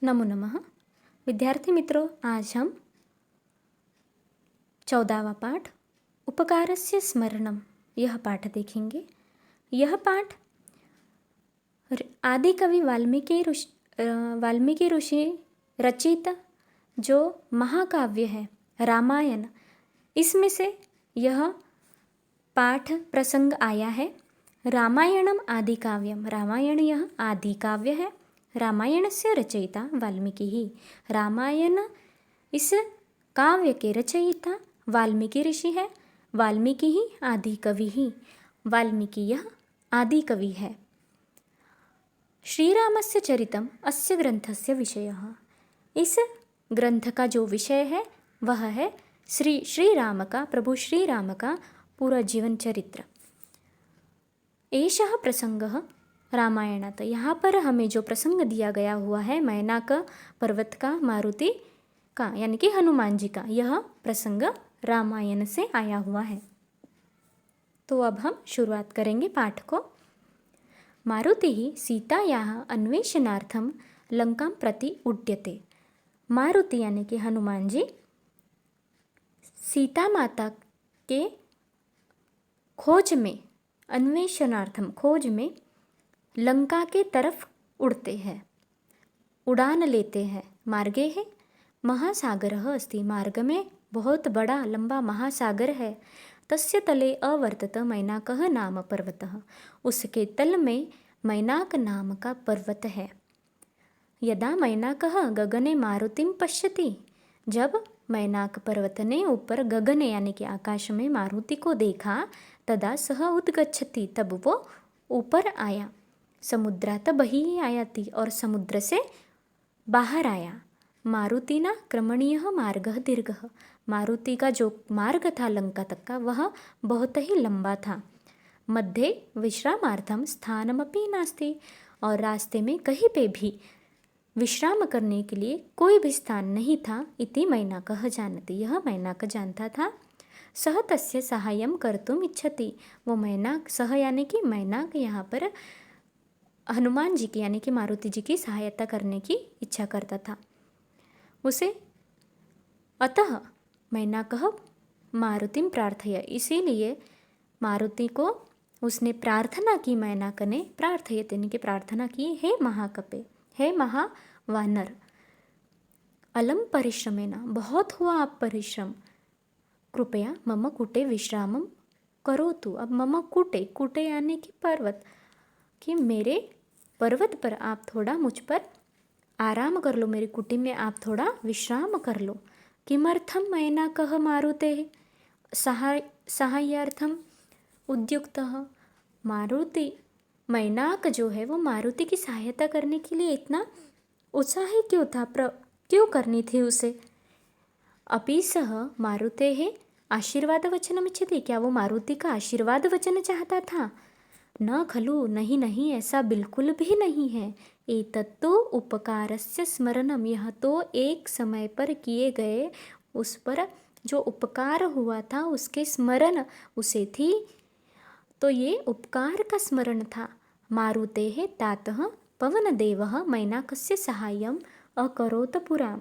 नमो नमः। विद्यार्थी मित्रों, आज हम 14वां पाठ उपकारस्य स्मरणम यह पाठ देखेंगे। यह पाठ आदि कवि वाल्मीकि ऋषि रचित जो महाकाव्य है रामायण, इसमें से यह पाठ प्रसंग आया है। रामायणम आदि काव्यम, रामायण यह आदि काव्य है। रामायण से रचयिता वाल्मीकि ही, रामायण इस काव्य के रचयिता वाल्मीकि ऋषि है। वाल्मीकि ही आदि कवि ही, वाल्मीकि यह आदि कवि है। श्रीरामस्य चरितम अस्य ग्रंथस्य विषयः, इस ग्रंथ का जो विषय है वह है श्री राम का, प्रभु श्री राम का पूरा जीवन चरित्र। एषः प्रसंगः रामायणात्, यहाँ पर हमें जो प्रसंग दिया गया हुआ है मैनाक पर्वत का, मारुति का यानी कि हनुमान जी का, यह प्रसंग रामायण से आया हुआ है। तो अब हम शुरुआत करेंगे पाठ को। मारुतिः सीतायाः अन्वेषणार्थं लंकां प्रति उड्यते। मारुति यानी कि हनुमान जी सीता माता के खोज में, अन्वेषणार्थम खोज में लंका के तरफ उड़ते हैं, उड़ान लेते हैं। मार्गे है महासागरः अस्ति, मार्ग में बहुत बड़ा लंबा महासागर है। तस्य तले अवर्तत मैनाकः नाम पर्वतः, उसके तल में मैनाक नाम का पर्वत है। यदा मैनाकः गगने मारुतिं पश्यति, जब मैनाक पर्वत ने ऊपर गगन यानी कि आकाश में मारुति को देखा, तदा सह उद्गच्छति, तब वो ऊपर आया। समुद्रात् बहिः आयाति, और समुद्र से बाहर आया। मारुतिना क्रमणीयः मार्गः दीर्घः, मारुति का जो मार्ग था लंका तक का वह बहुत ही लंबा था। मध्ये विश्रामार्थं स्थानमपि नास्ति, और रास्ते में कहीं पे भी विश्राम करने के लिए कोई भी स्थान नहीं था। इति मैनाकः जानति, यह मैनाक जानता था। सह तस्य सहायं कर्तुम् इच्छति, वो मैनाक, सह यानी कि मैनाक यहाँ पर हनुमान जी की यानी कि मारुति जी की सहायता करने की इच्छा करता था। उसे अतः मैनाकः मारुतिं प्रार्थय, इसीलिए मारुति को उसने प्रार्थना की। मैनाक ने प्रार्थयत यानी कि प्रार्थना की, हे महाकपे, हे महावानर, अलम परिश्रमेण, बहुत हुआ आप परिश्रम, कृपया मम कुटे विश्रामम करोतु। अब मम कुटे, कुटे यानी कि पर्वत, कि मेरे पर्वत पर आप थोड़ा मुझ पर आराम कर लो, मेरी कुटी में आप थोड़ा विश्राम कर लो। किमर्थम मैनाकः मारुतेः सहायार्थम उद्युक्तः, मारुति मैनाक जो है वो मारुति की सहायता करने के लिए इतना उत्साही क्यों था, क्यों करनी थी उसे। अपि सह मारुतेः आशीर्वाद वचनम इच्छति, क्या वो मारुति का आशीर्वाद वचन चाहता था। न खलु, नहीं नहीं, ऐसा बिल्कुल भी नहीं है। एतत्तु उपकारस्य स्मरणम, यह तो एक समय पर किए गए, उस पर जो उपकार हुआ था उसके स्मरण उसे थी, तो ये उपकार का स्मरण था। मारुतेः तातः पवनदेवः मैनाकस्य सहाय्यम् अकरोत् पुरा।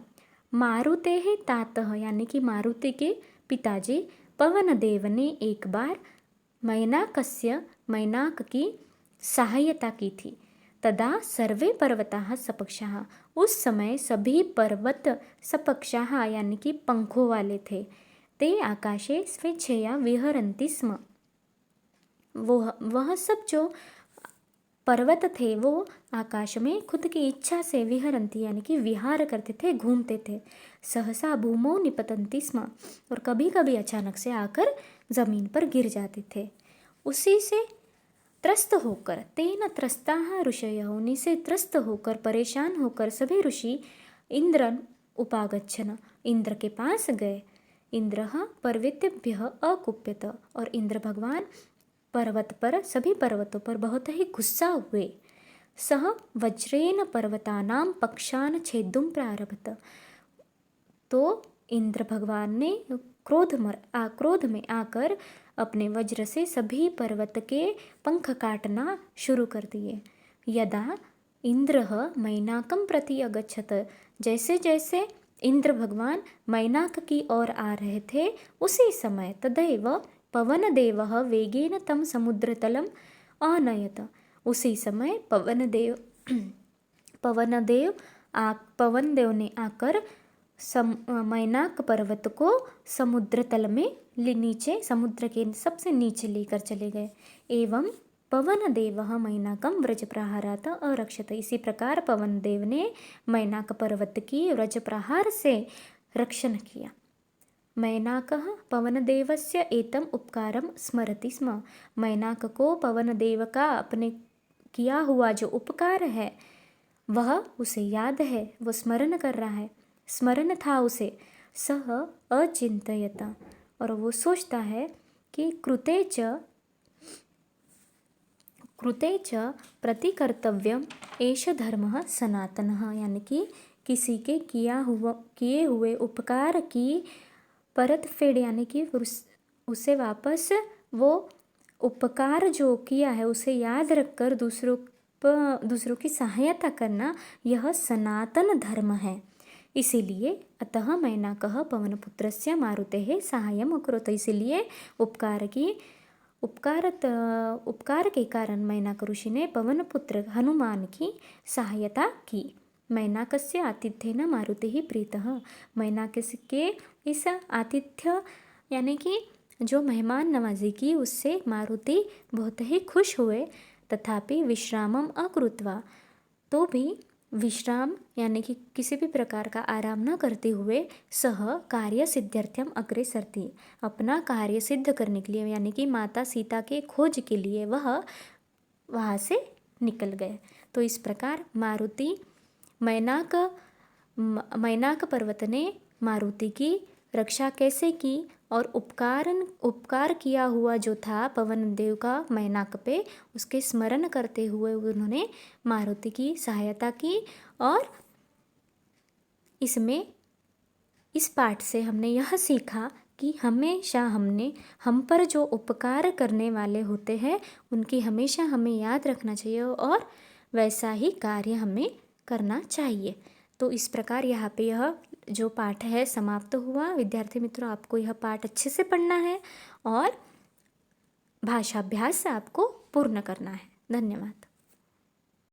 मारुतेः तातः यानी कि मारुति के पिताजी पवनदेव ने एक बार मैनाक की सहायता की थी। तदा सर्वे पर्वताः सपक्षाः, उस समय सभी पर्वत सपक्षाः यानी कि पंखों वाले थे। ते आकाशे स्वेच्छया विहरन्ति स्म, वह सब जो पर्वत थे वो आकाश में खुद की इच्छा से विहरन्ति यानी कि विहार करते थे, घूमते थे। सहसा भूमौ निपतन्ति स्म, और कभी कभी अचानक से आकर जमीन पर गिर जाते थे। उसी से त्रस्त होकर, तेन त्रस्ताः ऋषयः, उन्हीं से त्रस्त होकर, परेशान होकर सभी ऋषि इंद्रन उपागच्छन, इंद्र के पास गए। इंद्रः पर्वतेभ्यः अकुप्यत, और इंद्र भगवान पर्वत पर, सभी पर्वतों पर बहुत ही गुस्सा हुए। सह वज्रेन पर्वतानां पक्षान् छेदुं प्रारभत, तो इंद्र भगवान ने क्रोध में आकर अपने वज्र से सभी पर्वत के पंख काटना शुरू कर दिए। यदा इंद्रः मैनाकं प्रति अगच्छत। जैसे जैसे इंद्र भगवान मैनाक की ओर आ रहे थे, उसी समय तदैव पवनदेवः वेगेन तं समुद्रतलम् आनयत। उसी समय पवनदेव ने आकर मैनाक पर्वत को समुद्र तल में नीचे, समुद्र के सबसे नीचे लेकर चले गए। एवं पवनदेवः मैनाकं व्रजप्रहारात् अरक्षत। इसी प्रकार पवनदेव ने मैनाक पर्वत की व्रजप्रहार से रक्षण किया। मैनाकः पवनदेवस्य एतम् उपकारं स्मरति स्म। मैनाक को पवनदेव का अपने किया हुआ जो उपकार है वह उसे याद है, वो स्मरण कर रहा है, स्मरण था उसे। सह अचिंतयत, और वो सोचता है कि कृते च प्रतिकर्तव्यम एष धर्मः सनातनः, यानी कि किसी के किए हुए उपकार की परत फेड़, यानी कि उसे वापस वो उपकार जो किया है उसे याद रखकर दूसरों की सहायता करना, यह सनातन धर्म है। इसीलिए अतः मैनाकः पवनपुत्रस्य मारुतेः साहाय्यम् अकरोत्। इसीलिए उपकार के कारण मैनाक ऋषि ने पवनपुत्र हनुमान की सहायता की। मैनाकस्य आतिथ्येन मारुतिः प्रीतः। मैनाक के इस आतिथ्य यानी कि जो मेहमान नवाजी की, उससे मारुति बहुत ही खुश हुए। तथापि विश्रामम अकृत्वा, तो भी विश्राम यानी कि किसी भी प्रकार का आराम न करते हुए सह कार्य सिद्ध्यर्थम अग्रे सरती, अपना कार्य सिद्ध करने के लिए यानी कि माता सीता के खोज के लिए वह वहाँ से निकल गए। तो इस प्रकार मैनाक पर्वत ने मारुति की रक्षा कैसे की, और उपकार किया हुआ जो था पवन देव का मैनाक पे, उसके स्मरण करते हुए उन्होंने मारुति की सहायता की। और इस पाठ से हमने यह सीखा कि हमेशा हम पर जो उपकार करने वाले होते हैं उनकी हमेशा हमें याद रखना चाहिए और वैसा ही कार्य हमें करना चाहिए। तो इस प्रकार यहाँ पे यह जो पाठ है समाप्त हुआ। विद्यार्थी मित्रों, आपको यह पाठ अच्छे से पढ़ना है और भाषाभ्यास से आपको पूर्ण करना है। धन्यवाद।